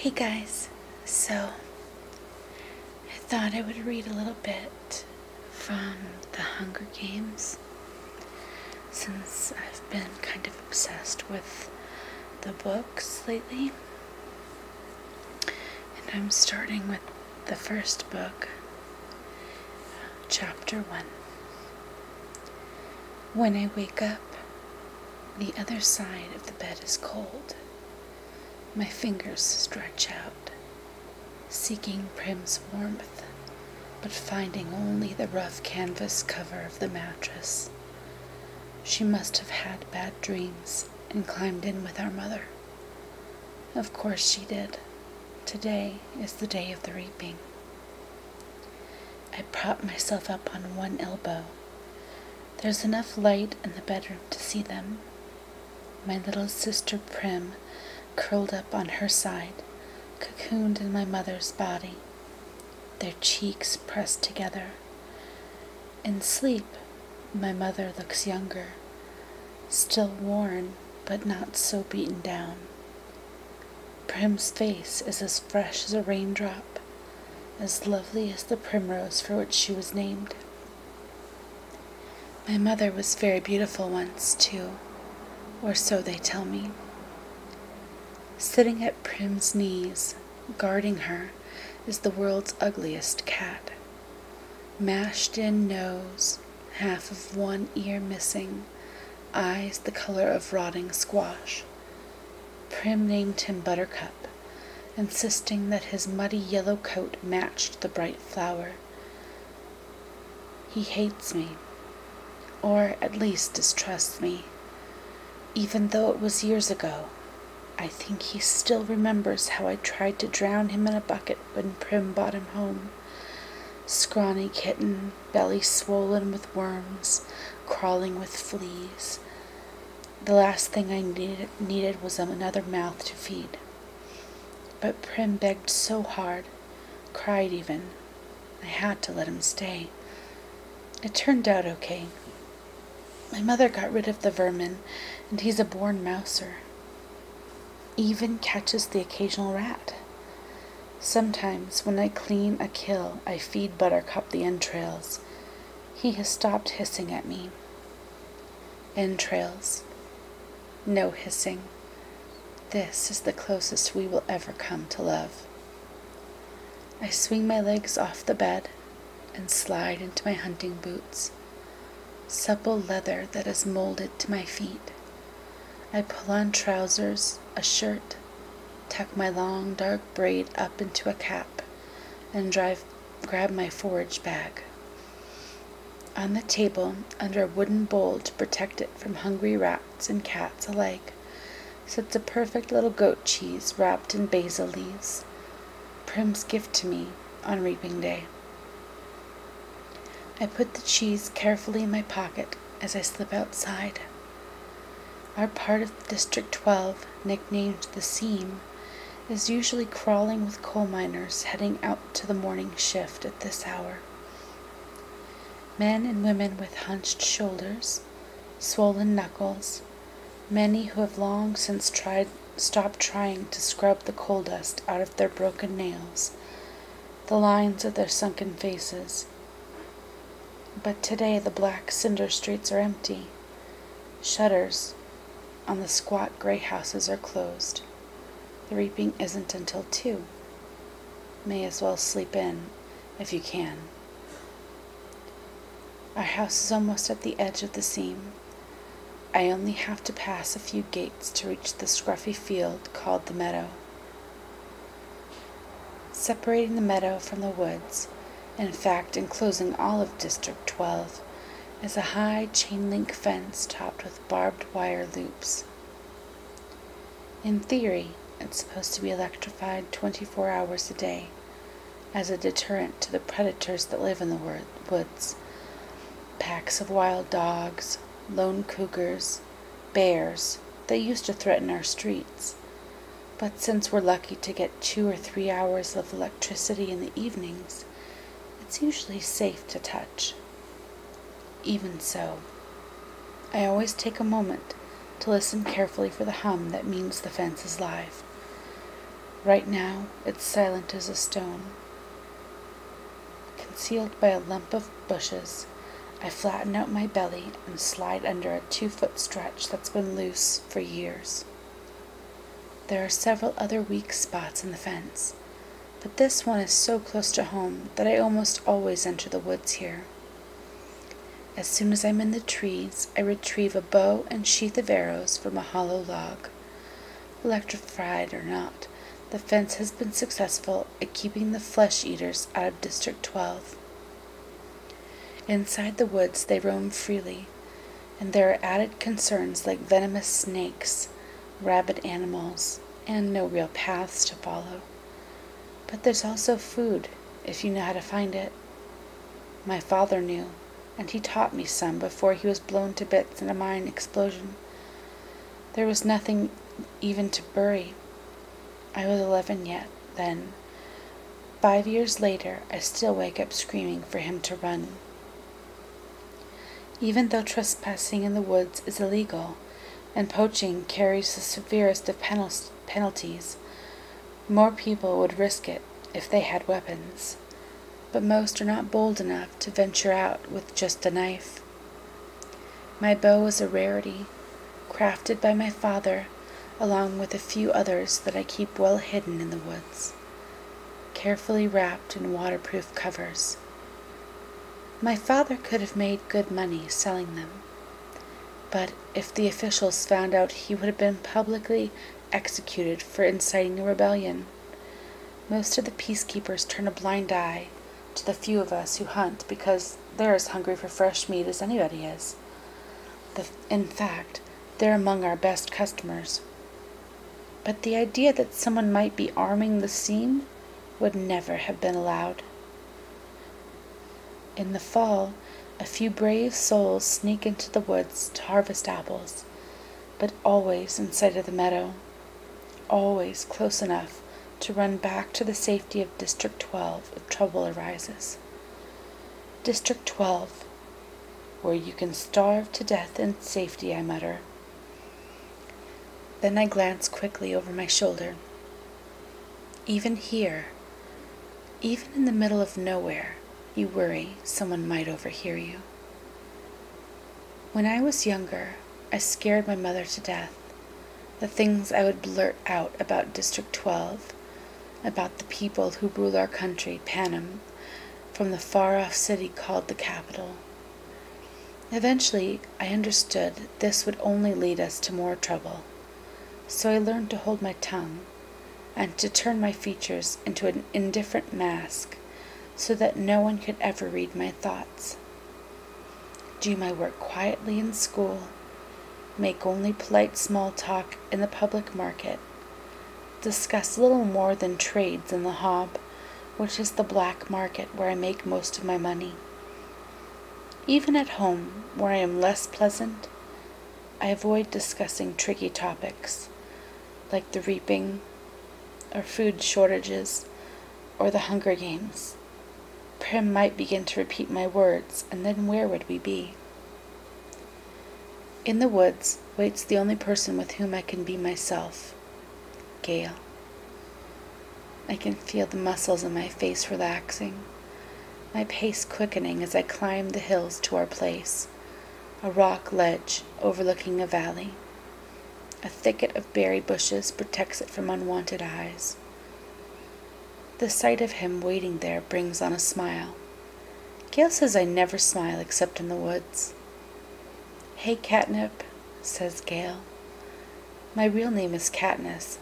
Hey guys, so I thought I would read a little bit from The Hunger Games since I've been kind of obsessed with the books lately. And I'm starting with the first book, Chapter 1. When I wake up, the other side of the bed is cold. My fingers stretch out, seeking Prim's warmth, but finding only the rough canvas cover of the mattress. She must have had bad dreams and climbed in with our mother. Of course she did. Today is the day of the reaping. I prop myself up on one elbow. There's enough light in the bedroom to see them. My little sister Prim curled up on her side, cocooned in my mother's body, their cheeks pressed together. In sleep, my mother looks younger, still worn, but not so beaten down. Prim's face is as fresh as a raindrop, as lovely as the primrose for which she was named. My mother was very beautiful once, too, or so they tell me. Sitting at Prim's knees, guarding her, is the world's ugliest cat. Mashed-in nose, half of one ear missing, eyes the color of rotting squash. Prim named him Buttercup, insisting that his muddy yellow coat matched the bright flower. He hates me, or at least distrusts me, even though it was years ago. I think he still remembers how I tried to drown him in a bucket when Prim brought him home. Scrawny kitten, belly swollen with worms, crawling with fleas. The last thing I needed was another mouth to feed. But Prim begged so hard, cried even. I had to let him stay. It turned out okay. My mother got rid of the vermin, and he's a born mouser. Even catches the occasional rat. Sometimes when I clean a kill, I feed Buttercup the entrails. He has stopped hissing at me. Entrails. No hissing. This is the closest we will ever come to love. I swing my legs off the bed and slide into my hunting boots. Supple leather that is molded to my feet. I pull on trousers, a shirt, tuck my long dark braid up into a cap, and grab my forage bag. On the table, under a wooden bowl to protect it from hungry rats and cats alike, sits a perfect little goat cheese wrapped in basil leaves, Prim's gift to me on reaping day. I put the cheese carefully in my pocket as I slip outside. Our part of District 12, nicknamed the Seam, is usually crawling with coal miners heading out to the morning shift at this hour. Men and women with hunched shoulders, swollen knuckles, many who have long since stopped trying to scrub the coal dust out of their broken nails, the lines of their sunken faces. But today the black cinder streets are empty. Shutters on the squat gray houses are closed. The reaping isn't until 2. May as well sleep in, if you can. Our house is almost at the edge of the seam. I only have to pass a few gates to reach the scruffy field called the meadow. Separating the meadow from the woods, in fact enclosing all of District 12, is a high chain-link fence topped with barbed wire loops. In theory, it's supposed to be electrified 24 hours a day, as a deterrent to the predators that live in the woods. Packs of wild dogs, lone cougars, bears that used to threaten our streets. But since we're lucky to get 2 or 3 hours of electricity in the evenings, it's usually safe to touch. Even so, I always take a moment to listen carefully for the hum that means the fence is live. Right now, it's silent as a stone. Concealed by a lump of bushes, I flatten out my belly and slide under a 2-foot stretch that's been loose for years. There are several other weak spots in the fence, but this one is so close to home that I almost always enter the woods here. As soon as I'm in the trees, I retrieve a bow and sheath of arrows from a hollow log. Electrified or not, the fence has been successful at keeping the flesh eaters out of District 12. Inside the woods they roam freely, and there are added concerns like venomous snakes, rabid animals, and no real paths to follow. But there's also food, if you know how to find it. My father knew, and he taught me some before he was blown to bits in a mine explosion. There was nothing even to bury. I was 11 yet, then. 5 years later, I still wake up screaming for him to run. Even though trespassing in the woods is illegal, and poaching carries the severest of penalties, more people would risk it if they had weapons. But most are not bold enough to venture out with just a knife. My bow is a rarity, crafted by my father, along with a few others that I keep well hidden in the woods, carefully wrapped in waterproof covers. My father could have made good money selling them, but if the officials found out, he would have been publicly executed for inciting a rebellion. Most of the peacekeepers turn a blind eye to the few of us who hunt because they're as hungry for fresh meat as anybody is. In fact, they're among our best customers. But the idea that someone might be arming the scene would never have been allowed. In the fall, a few brave souls sneak into the woods to harvest apples, but always in sight of the meadow, always close enough to run back to the safety of District 12 if trouble arises. District 12, where you can starve to death in safety, I mutter. Then I glance quickly over my shoulder. Even here, even in the middle of nowhere, you worry someone might overhear you. When I was younger, I scared my mother to death. The things I would blurt out about District 12, about the people who rule our country, Panem, from the far-off city called the capital. Eventually, I understood this would only lead us to more trouble, so I learned to hold my tongue and to turn my features into an indifferent mask so that no one could ever read my thoughts. Do my work quietly in school, make only polite small talk in the public market, discuss little more than trades in the hob, which is the black market where I make most of my money. Even at home, where I am less pleasant, I avoid discussing tricky topics, like the reaping, or food shortages, or the Hunger Games. Prim might begin to repeat my words, and then where would we be? In the woods waits the only person with whom I can be myself, Gale. I can feel the muscles in my face relaxing, my pace quickening as I climb the hills to our place, a rock ledge overlooking a valley. A thicket of berry bushes protects it from unwanted eyes. The sight of him waiting there brings on a smile. Gale says I never smile except in the woods. "Hey, Catnip," says Gale. My real name is Katniss,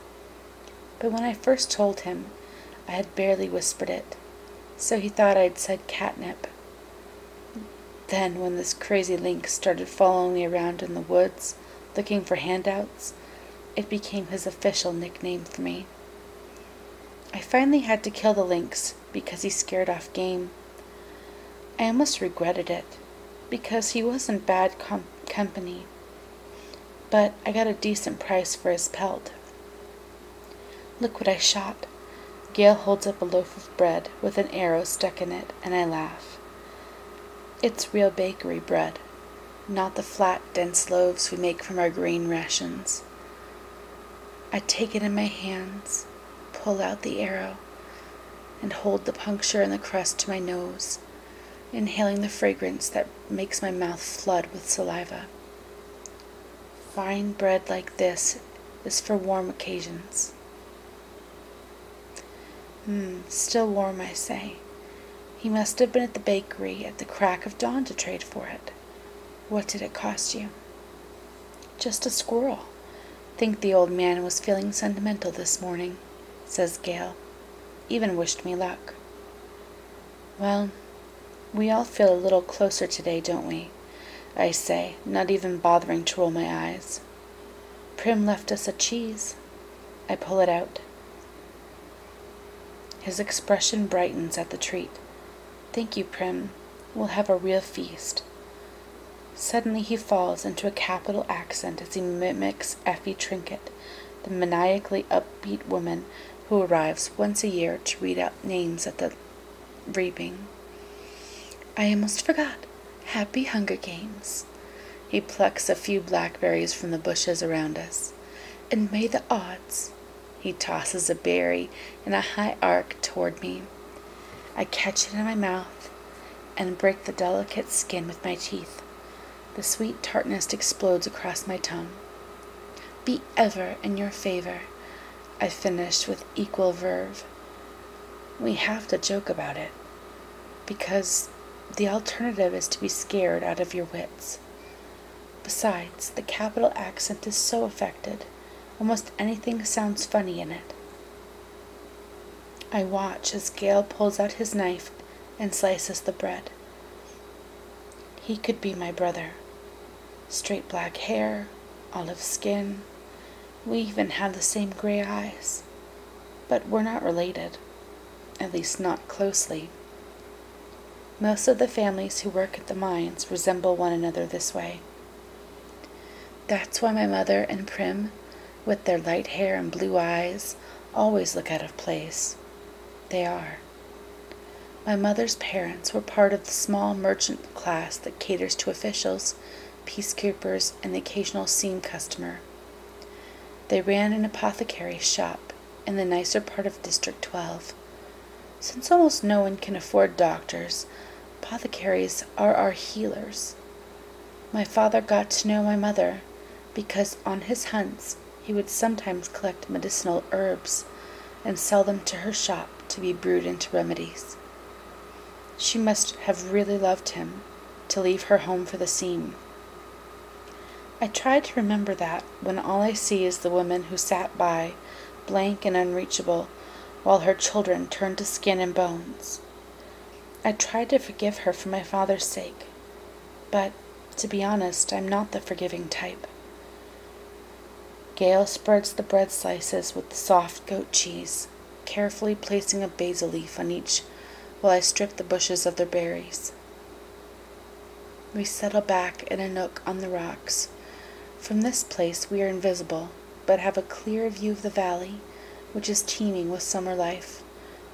but when I first told him, I had barely whispered it, so he thought I'd said catnip. Then, when this crazy lynx started following me around in the woods, looking for handouts, it became his official nickname for me. I finally had to kill the lynx because he scared off game. I almost regretted it, because he wasn't bad company, but I got a decent price for his pelt. Look what I shot. Gale holds up a loaf of bread with an arrow stuck in it, and I laugh. It's real bakery bread, not the flat, dense loaves we make from our grain rations. I take it in my hands, pull out the arrow and hold the puncture in the crust to my nose, inhaling the fragrance that makes my mouth flood with saliva. Fine bread like this is for warm occasions. Still warm, I say. He must have been at the bakery at the crack of dawn to trade for it. What did it cost you? Just a squirrel. Think the old man was feeling sentimental this morning, says Gale. Even wished me luck. Well, we all feel a little closer today, don't we? I say, not even bothering to roll my eyes. Prim left us a cheese. I pull it out. His expression brightens at the treat. Thank you, Prim. We'll have a real feast. Suddenly he falls into a capital accent as he mimics Effie Trinket, the maniacally upbeat woman who arrives once a year to read out names at the reaping. I almost forgot. Happy Hunger Games. He plucks a few blackberries from the bushes around us. And may the odds. He tosses a berry in a high arc toward me. I catch it in my mouth and break the delicate skin with my teeth. The sweet tartness explodes across my tongue. Be ever in your favor, I finished with equal verve. We have to joke about it, because the alternative is to be scared out of your wits. Besides, the capital accent is so affected. Almost anything sounds funny in it. I watch as Gale pulls out his knife and slices the bread. He could be my brother. Straight black hair, olive skin. We even have the same gray eyes. But we're not related. At least not closely. Most of the families who work at the mines resemble one another this way. That's why my mother and Prim, with their light hair and blue eyes, always look out of place. They are. My mother's parents were part of the small merchant class that caters to officials, peacekeepers, and the occasional seam customer. They ran an apothecary's shop in the nicer part of District 12. Since almost no one can afford doctors, apothecaries are our healers. My father got to know my mother because on his hunts he would sometimes collect medicinal herbs and sell them to her shop to be brewed into remedies. She must have really loved him to leave her home for the seam. I try to remember that when all I see is the woman who sat by, blank and unreachable, while her children turned to skin and bones. I tried to forgive her for my father's sake, but, to be honest, I'm not the forgiving type. Gale spreads the bread slices with the soft goat cheese, carefully placing a basil leaf on each while I strip the bushes of their berries. We settle back in a nook on the rocks. From this place we are invisible, but have a clear view of the valley, which is teeming with summer life,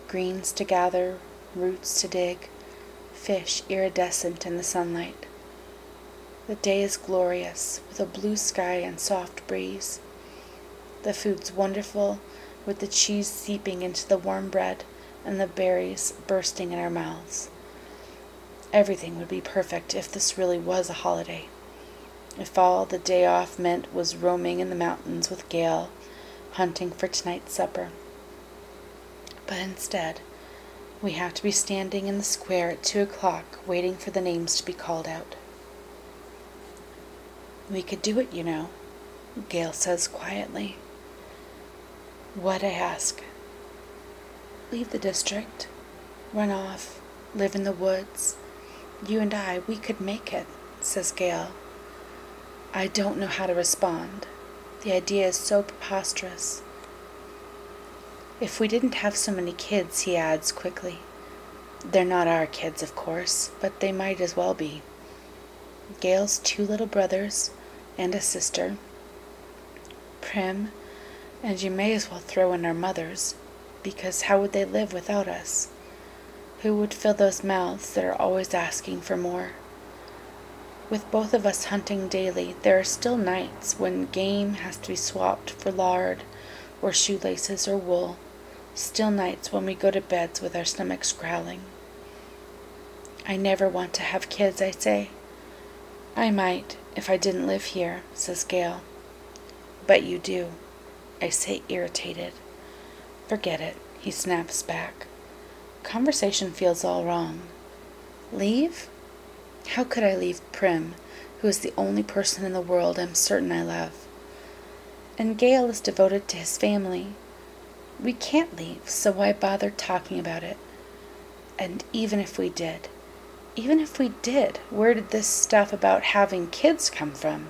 greens to gather, roots to dig, fish iridescent in the sunlight. The day is glorious, with a blue sky and soft breeze. The food's wonderful, with the cheese seeping into the warm bread and the berries bursting in our mouths. Everything would be perfect if this really was a holiday. If all the day off meant was roaming in the mountains with Gale, hunting for tonight's supper. But instead, we have to be standing in the square at 2 o'clock waiting for the names to be called out. We could do it, you know, Gale says quietly. What, I ask? Leave the district, run off, live in the woods. You and I, we could make it, says Gale. I don't know how to respond. The idea is so preposterous. If we didn't have so many kids, he adds quickly. They're not our kids, of course, but they might as well be. Gale's 2 little brothers and a sister, Prim, and you may as well throw in our mothers, because how would they live without us? Who would fill those mouths that are always asking for more? With both of us hunting daily, there are still nights when game has to be swapped for lard or shoelaces or wool, Still nights when we go to bed with our stomachs growling. I never want to have kids, I say. I might, if I didn't live here, says Gail. But you do, I say, irritated. Forget it, he snaps back. Conversation feels all wrong. Leave? How could I leave Prim, who is the only person in the world I'm certain I love? And Gail is devoted to his family. We can't leave, so why bother talking about it? And even if we did, where did this stuff about having kids come from?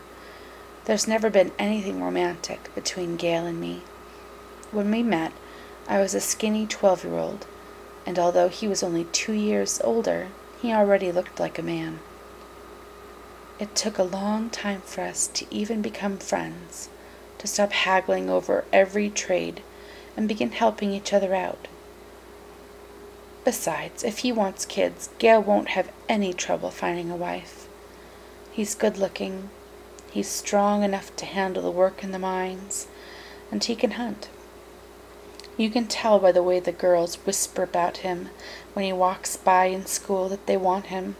There's never been anything romantic between Gail and me. When we met, I was a skinny 12-year-old, and although he was only 2 years older, he already looked like a man. It took a long time for us to even become friends, to stop haggling over every trade and begin helping each other out. Besides, if he wants kids, Gail won't have any trouble finding a wife. He's good-looking, he's strong enough to handle the work in the mines, and he can hunt. You can tell by the way the girls whisper about him when he walks by in school that they want him.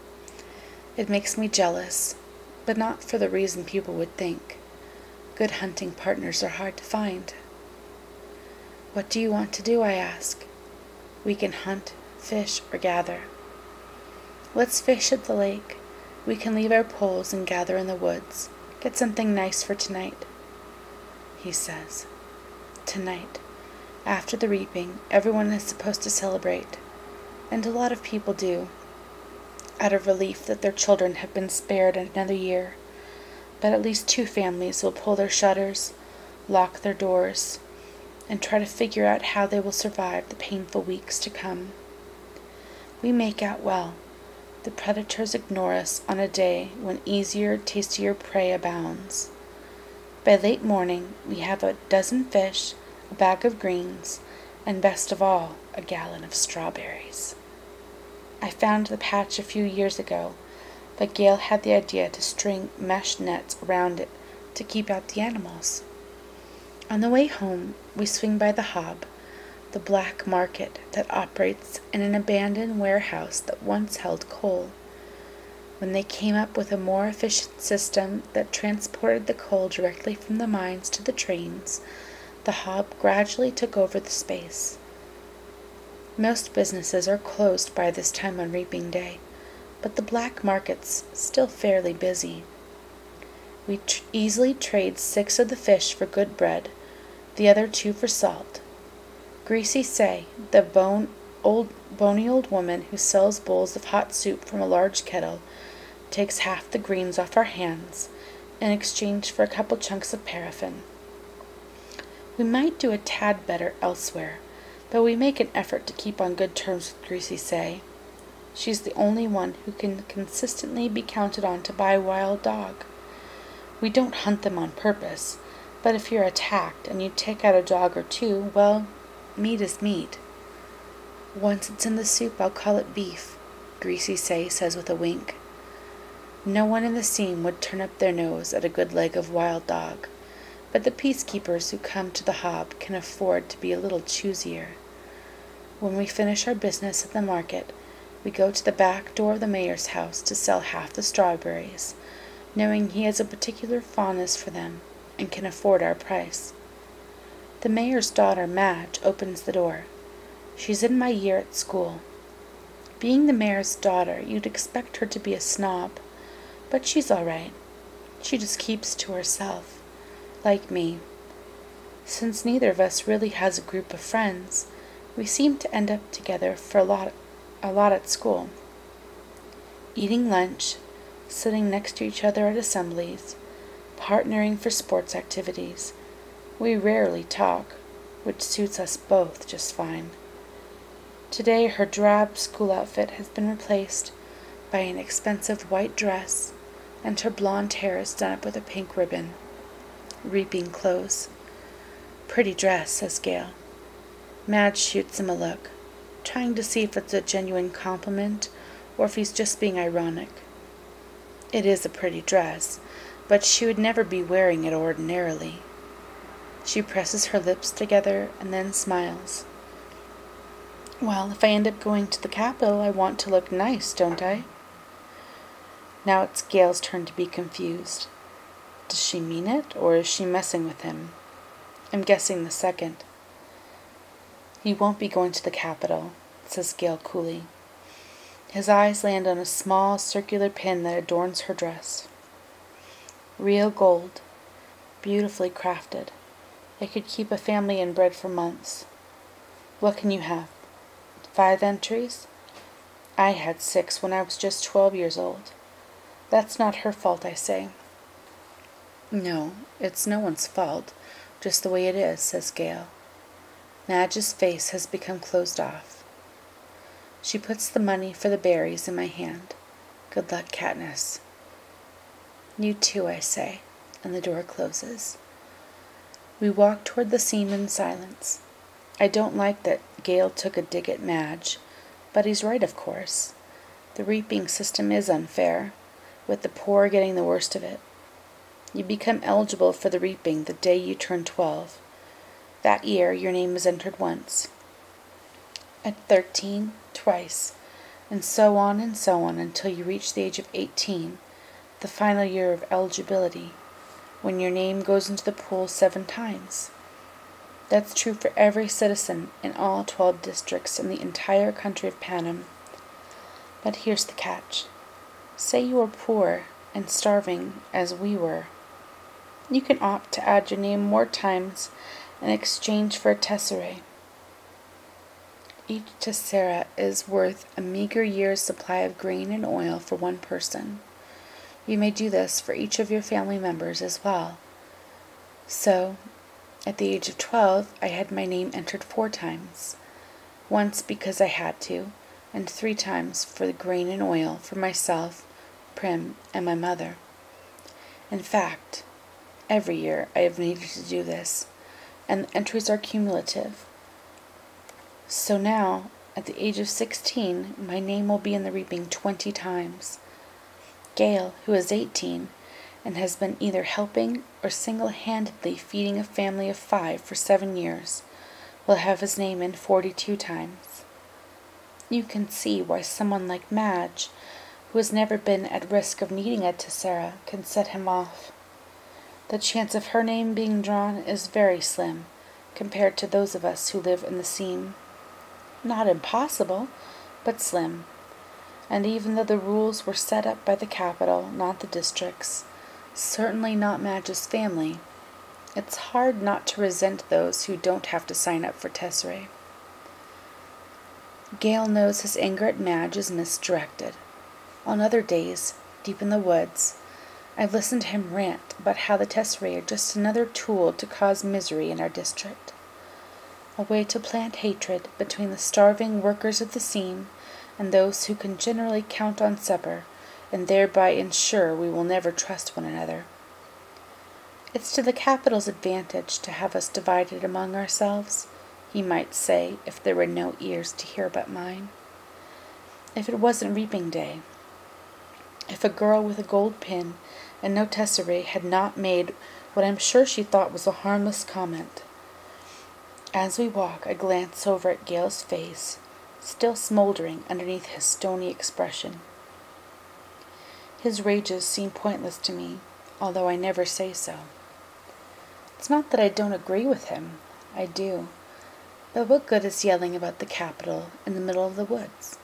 It makes me jealous, but not for the reason people would think. Good hunting partners are hard to find. What do you want to do, I ask. We can hunt, fish, or gather. Let's fish at the lake. We can leave our poles and gather in the woods. Get something nice for tonight. He says, tonight. After the reaping, everyone is supposed to celebrate, and a lot of people do, out of relief that their children have been spared another year. But at least 2 families will pull their shutters, lock their doors, and try to figure out how they will survive the painful weeks to come. We make out well. The predators ignore us on a day when easier, tastier prey abounds. By late morning, we have a dozen fish, a bag of greens, and best of all, a gallon of strawberries. I found the patch a few years ago, but Gail had the idea to string mesh nets around it to keep out the animals. On the way home, we swing by the Hob, the black market that operates in an abandoned warehouse that once held coal. When they came up with a more efficient system that transported the coal directly from the mines to the trains, the Hob gradually took over the space. Most businesses are closed by this time on reaping day, but the black market's still fairly busy. We easily trade 6 of the fish for good bread, the other 2 for salt. Greasy Say, the bony old woman who sells bowls of hot soup from a large kettle, takes half the greens off our hands in exchange for a couple chunks of paraffin. We might do a tad better elsewhere, but we make an effort to keep on good terms with Greasy Say. She's the only one who can consistently be counted on to buy wild dog. We don't hunt them on purpose, but if you're attacked and you take out a dog or 2, well, meat is meat. Once it's in the soup, I'll call it beef, Greasy Say says with a wink. No one in the seam would turn up their nose at a good leg of wild dog, but the peacekeepers who come to the Hob can afford to be a little choosier. When we finish our business at the market, we go to the back door of the mayor's house to sell half the strawberries, knowing he has a particular fondness for them and can afford our price. The mayor's daughter, Madge, opens the door. She's in my year at school. Being the mayor's daughter, you'd expect her to be a snob, but she's all right. She just keeps to herself. Like me. Since neither of us really has a group of friends, we seem to end up together for a lot at school. Eating lunch, sitting next to each other at assemblies, partnering for sports activities. We rarely talk, which suits us both just fine. Today her drab school outfit has been replaced by an expensive white dress, and her blonde hair is done up with a pink ribbon. Reaping clothes. Pretty dress, says Gail. Madge shoots him a look, trying to see if it's a genuine compliment or if he's just being ironic. It is a pretty dress, but she would never be wearing it ordinarily. She presses her lips together and then smiles. Well, if I end up going to the Capitol, I want to look nice, don't I? Now it's Gail's turn to be confused. Does she mean it, or is she messing with him? I'm guessing the second. "You won't be going to the Capitol," says Gail coolly. His eyes land on a small circular pin that adorns her dress. Real gold, beautifully crafted. It could keep a family in bread for months. What can you have? 5 entries? I had 6 when I was just 12 years old. That's not her fault, I say. No, it's no one's fault, just the way it is, says Gail. Madge's face has become closed off. She puts the money for the berries in my hand. Good luck, Katniss. You too, I say, and the door closes. We walk toward the seam in silence. I don't like that Gale took a dig at Madge, but he's right, of course. The reaping system is unfair, with the poor getting the worst of it. You become eligible for the reaping the day you turn 12. That year, your name is entered once. At 13, twice, and so on until you reach the age of 18, the final year of eligibility, when your name goes into the pool 7 times. That's true for every citizen in all 12 districts in the entire country of Panem. But here's the catch. Say you are poor and starving, as we were. You can opt to add your name more times in exchange for a tesserae. Each tessera is worth a meager year's supply of grain and oil for one person. You may do this for each of your family members as well. So, at the age of 12, I had my name entered 4 times. Once because I had to, and 3 times for the grain and oil for myself, Prim, and my mother. In fact, every year I have needed to do this, and the entries are cumulative. So now, at the age of 16, my name will be in the reaping 20 times. Gale, who is 18, and has been either helping or single-handedly feeding a family of 5 for 7 years, will have his name in 42 times. You can see why someone like Madge, who has never been at risk of needing a tessera, can set him off. The chance of her name being drawn is very slim, compared to those of us who live in the seam. Not impossible, but slim. And even though the rules were set up by the Capitol, not the districts, certainly not Madge's family, it's hard not to resent those who don't have to sign up for tesserae. Gale knows his anger at Madge is misdirected. On other days, deep in the woods, I've listened to him rant about how the tesserae are just another tool to cause misery in our district. A way to plant hatred between the starving workers of the seam and those who can generally count on supper, and thereby ensure we will never trust one another. It's to the Capitol's advantage to have us divided among ourselves, he might say, if there were no ears to hear but mine. If it wasn't reaping day, if a girl with a gold pin and no tesserae had not made what I'm sure she thought was a harmless comment. As we walk, I glance over at Gale's face, still smoldering underneath his stony expression. His rages seem pointless to me, although I never say so. It's not that I don't agree with him. I do. But what good is yelling about the Capitol in the middle of the woods?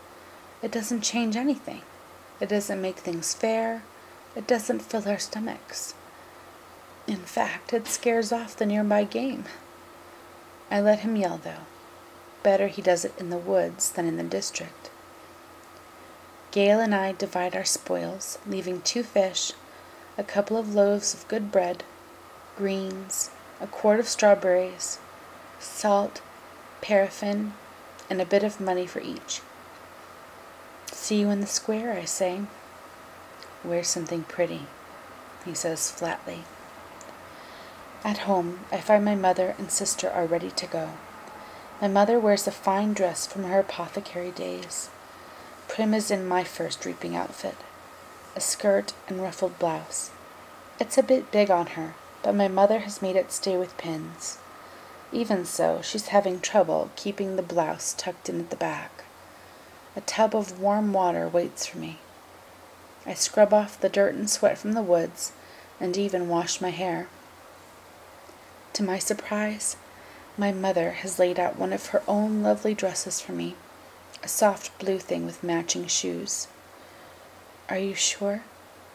It doesn't change anything. It doesn't make things fair. It doesn't fill our stomachs. In fact, it scares off the nearby game. I let him yell, though. Better he does it in the woods than in the district. Gale and I divide our spoils, leaving 2 fish, a couple of loaves of good bread, greens, a quart of strawberries, salt, paraffin, and a bit of money for each. See you in the square, I say. Wear something pretty, he says flatly. At home, I find my mother and sister are ready to go. My mother wears a fine dress from her apothecary days. Prim is in my first reaping outfit, a skirt and ruffled blouse. It's a bit big on her, but my mother has made it stay with pins. Even so, she's having trouble keeping the blouse tucked in at the back. A tub of warm water waits for me. I scrub off the dirt and sweat from the woods, and even wash my hair. To my surprise, my mother has laid out one of her own lovely dresses for me, a soft blue thing with matching shoes. "Are you sure?"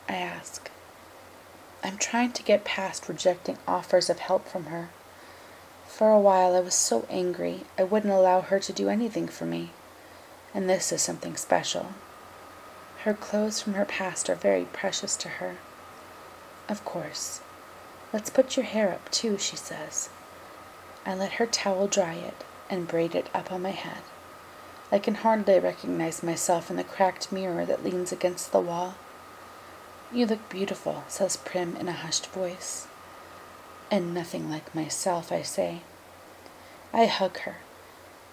I ask. I'm trying to get past rejecting offers of help from her. For a while I was so angry I wouldn't allow her to do anything for me, and this is something special. Her clothes from her past are very precious to her. "Of course. Let's put your hair up too," she says. I let her towel dry it and braid it up on my head. I can hardly recognize myself in the cracked mirror that leans against the wall. "You look beautiful," says Prim in a hushed voice. "And nothing like myself," I say. I hug her,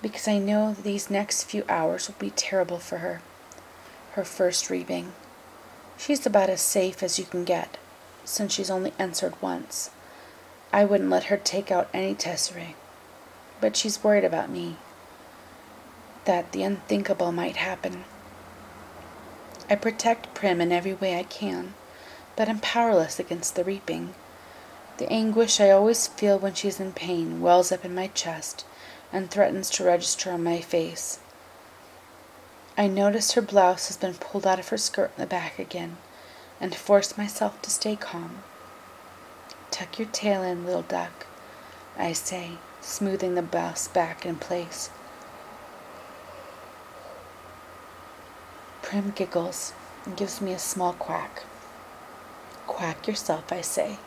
because I know that these next few hours will be terrible for her. Her first reaping. She's about as safe as you can get, since she's only answered once. I wouldn't let her take out any tesserae, but she's worried about me, that the unthinkable might happen. I protect Prim in every way I can, but I'm powerless against the reaping. The anguish I always feel when she's in pain wells up in my chest and threatens to register on my face. I notice her blouse has been pulled out of her skirt in the back again, and force myself to stay calm. "Tuck your tail in, little duck," I say, smoothing the blouse back in place. Prim giggles and gives me a small quack. "Quack yourself," I say,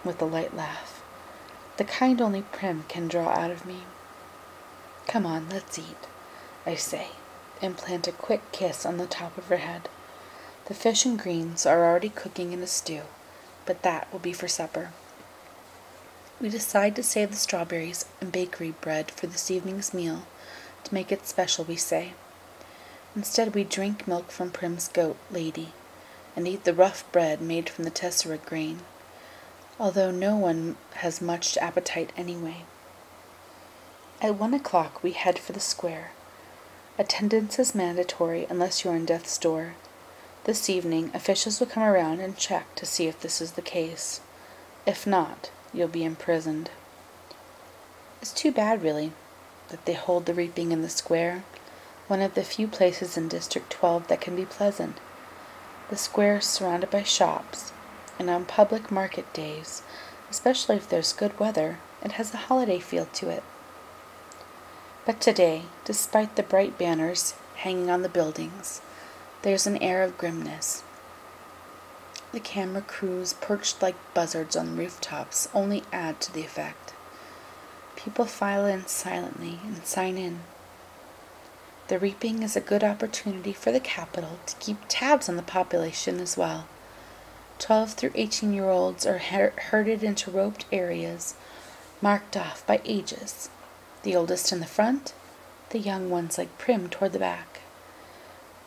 with a light laugh, the kind only Prim can draw out of me. "Come on, let's eat," I say, and plant a quick kiss on the top of her head. The fish and greens are already cooking in a stew, but that will be for supper. We decide to save the strawberries and bakery bread for this evening's meal, to make it special, we say. Instead, we drink milk from Prim's goat, Lady, and eat the rough bread made from the tessera grain, although no one has much appetite anyway. At 1 o'clock we head for the square. Attendance is mandatory unless you're in death's door. This evening, officials will come around and check to see if this is the case. If not, you'll be imprisoned. It's too bad, really, that they hold the reaping in the square, one of the few places in District 12 that can be pleasant. The square is surrounded by shops, and on public market days, especially if there's good weather, it has a holiday feel to it. But today, despite the bright banners hanging on the buildings, there's an air of grimness. The camera crews perched like buzzards on rooftops only add to the effect. People file in silently and sign in. The reaping is a good opportunity for the Capitol to keep tabs on the population as well. 12 through 18-year-olds are herded into roped areas marked off by ages. The oldest in the front, the young ones like Prim toward the back.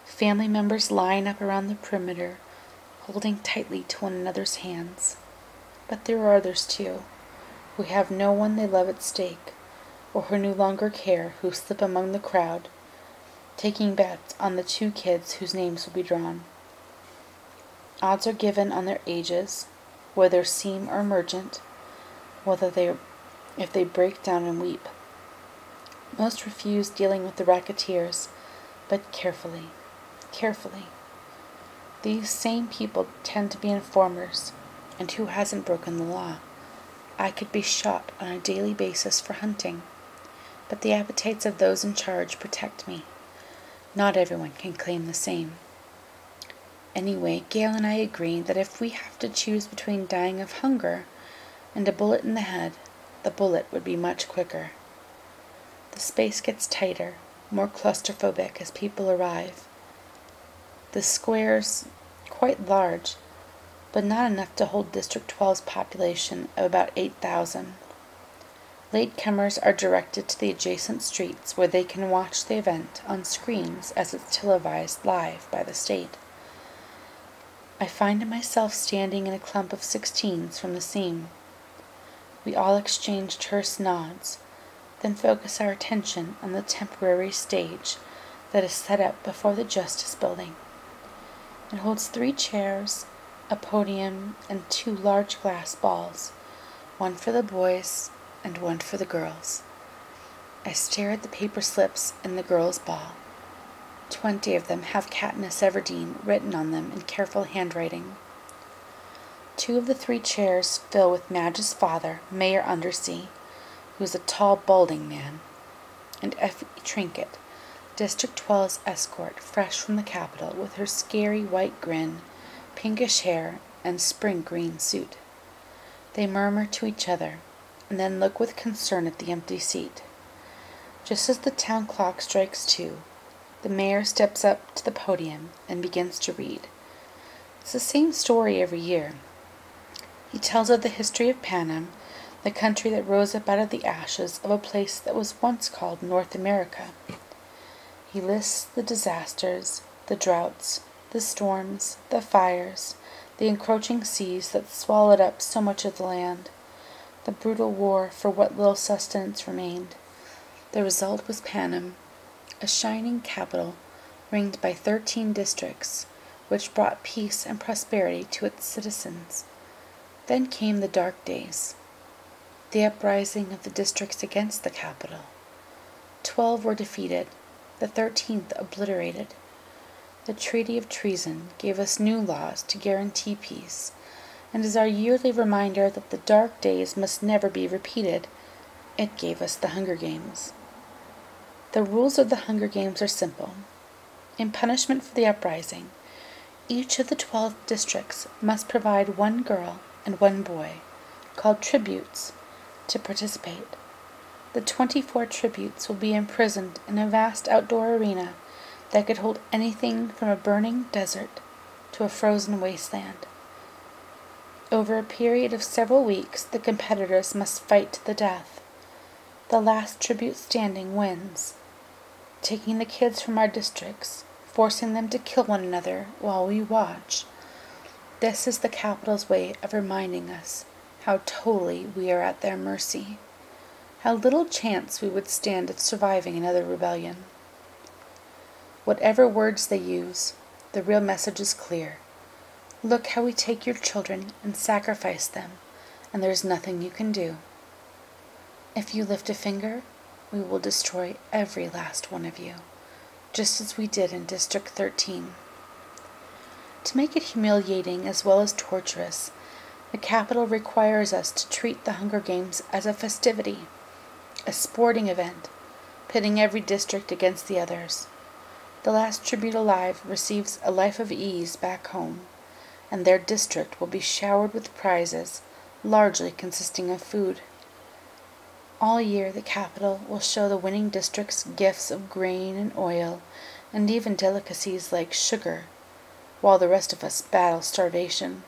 Family members line up around the perimeter, holding tightly to one another's hands. But there are others too, who have no one they love at stake, or who no longer care, who slip among the crowd, taking bets on the 2 kids whose names will be drawn. Odds are given on their ages, whether seam or emergent, if they break down and weep. Most refuse dealing with the racketeers, but carefully. These same people tend to be informers, and who hasn't broken the law? I could be shot on a daily basis for hunting, but the appetites of those in charge protect me. Not everyone can claim the same. Anyway, Gail and I agree that if we have to choose between dying of hunger and a bullet in the head, the bullet would be much quicker. The space gets tighter, more claustrophobic as people arrive. The square's quite large, but not enough to hold District 12's population of about 8,000. Latecomers are directed to the adjacent streets where they can watch the event on screens as it's televised live by the state. I find myself standing in a clump of 16s from the seam. We all exchange terse nods, then focus our attention on the temporary stage that is set up before the Justice Building. It holds 3 chairs, a podium, and 2 large glass balls, one for the boys and one for the girls. I stare at the paper slips in the girls' ball. 20 of them have Katniss Everdeen written on them in careful handwriting. 2 of the 3 chairs fill with Madge's father, Mayor Undersea, who is a tall, balding man, and Effie Trinket, District 12's escort, fresh from the Capitol, with her scary white grin, pinkish hair, and spring green suit. They murmur to each other, and then look with concern at the empty seat. Just as the town clock strikes 2, the mayor steps up to the podium and begins to read. It's the same story every year. He tells of the history of Panem, the country that rose up out of the ashes of a place that was once called North America. He lists the disasters, the droughts, the storms, the fires, the encroaching seas that swallowed up so much of the land, the brutal war for what little sustenance remained. The result was Panem, a shining capital ringed by 13 districts, which brought peace and prosperity to its citizens. Then came the dark days, the uprising of the districts against the capital. 12 were defeated, the 13th obliterated. The Treaty of Treason gave us new laws to guarantee peace, and as our yearly reminder that the dark days must never be repeated, it gave us the Hunger Games. The rules of the Hunger Games are simple. In punishment for the uprising, each of the 12 districts must provide 1 girl and 1 boy, called tributes, to participate. The 24 tributes will be imprisoned in a vast outdoor arena that could hold anything from a burning desert to a frozen wasteland. Over a period of several weeks, the competitors must fight to the death. The last tribute standing wins, taking the kids from our districts, forcing them to kill one another while we watch. This is the Capitol's way of reminding us how totally we are at their mercy, how little chance we would stand of surviving another rebellion. Whatever words they use, the real message is clear. Look how we take your children and sacrifice them, and there is nothing you can do. If you lift a finger, we will destroy every last one of you, just as we did in District 13. To make it humiliating as well as torturous, the Capitol requires us to treat the Hunger Games as a festivity, a sporting event, pitting every district against the others. The last tribute alive receives a life of ease back home, and their district will be showered with prizes, largely consisting of food. All year the Capitol will show the winning districts gifts of grain and oil, and even delicacies like sugar, while the rest of us battle starvation.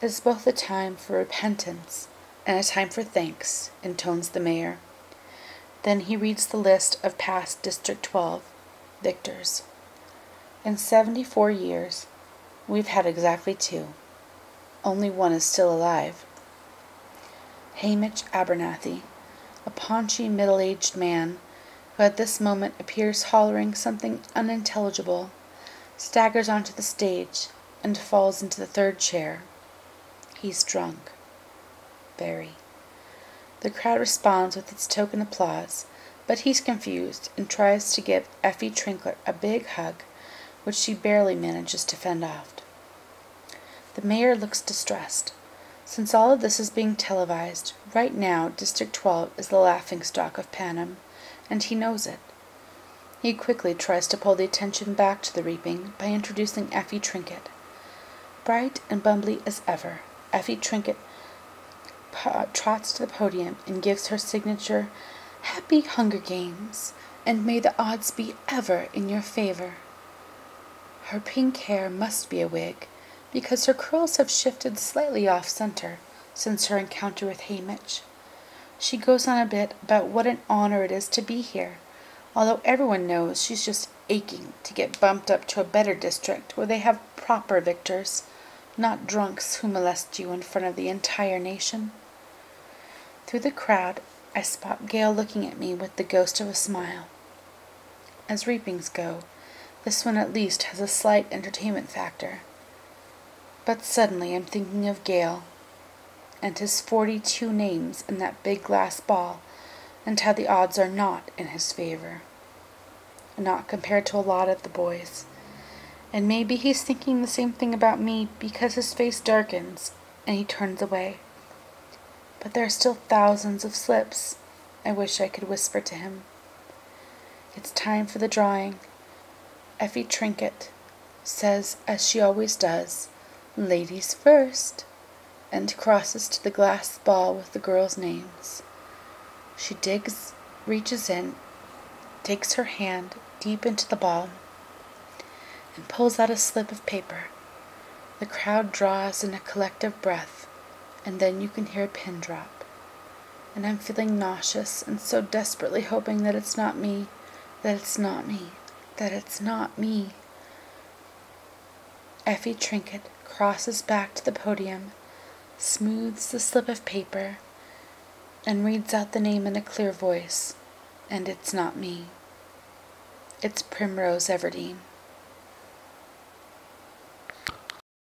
It is both a time for repentance and a time for thanks, intones the mayor. Then he reads the list of past District 12 victors. In 74 years, we've had exactly 2. Only 1 is still alive. Haymitch Abernathy, a paunchy middle-aged man who at this moment appears hollering something unintelligible, staggers onto the stage and falls into the 3rd chair. He's drunk. Very. The crowd responds with its token applause, but he's confused and tries to give Effie Trinket a big hug, which she barely manages to fend off. The mayor looks distressed. Since all of this is being televised, right now District 12 is the laughingstock of Panem, and he knows it. He quickly tries to pull the attention back to the reaping by introducing Effie Trinket. Bright and bumbly as ever, Effie Trinket trots to the podium and gives her signature, "Happy Hunger Games, and may the odds be ever in your favor." Her pink hair must be a wig, because her curls have shifted slightly off-center since her encounter with Haymitch. She goes on a bit about what an honor it is to be here, although everyone knows she's just aching to get bumped up to a better district where they have proper victors, not drunks who molest you in front of the entire nation. Through the crowd, I spot Gale looking at me with the ghost of a smile. As reapings go, this one at least has a slight entertainment factor. But suddenly I'm thinking of Gale, and his 42 names in that big glass ball, and how the odds are not in his favor. Not compared to a lot of the boys. And maybe he's thinking the same thing about me, because his face darkens and he turns away. But there are still thousands of slips. I wish I could whisper to him. It's time for the drawing. Effie Trinket says, as she always does, "Ladies first," and crosses to the glass ball with the girls' names. She reaches in, takes her hand deep into the ball, and pulls out a slip of paper. The crowd draws in a collective breath, and then you can hear a pin drop. And I'm feeling nauseous and so desperately hoping that it's not me, that it's not me, that it's not me. Effie Trinket crosses back to the podium, smooths the slip of paper, and reads out the name in a clear voice. And it's not me. It's Primrose Everdeen.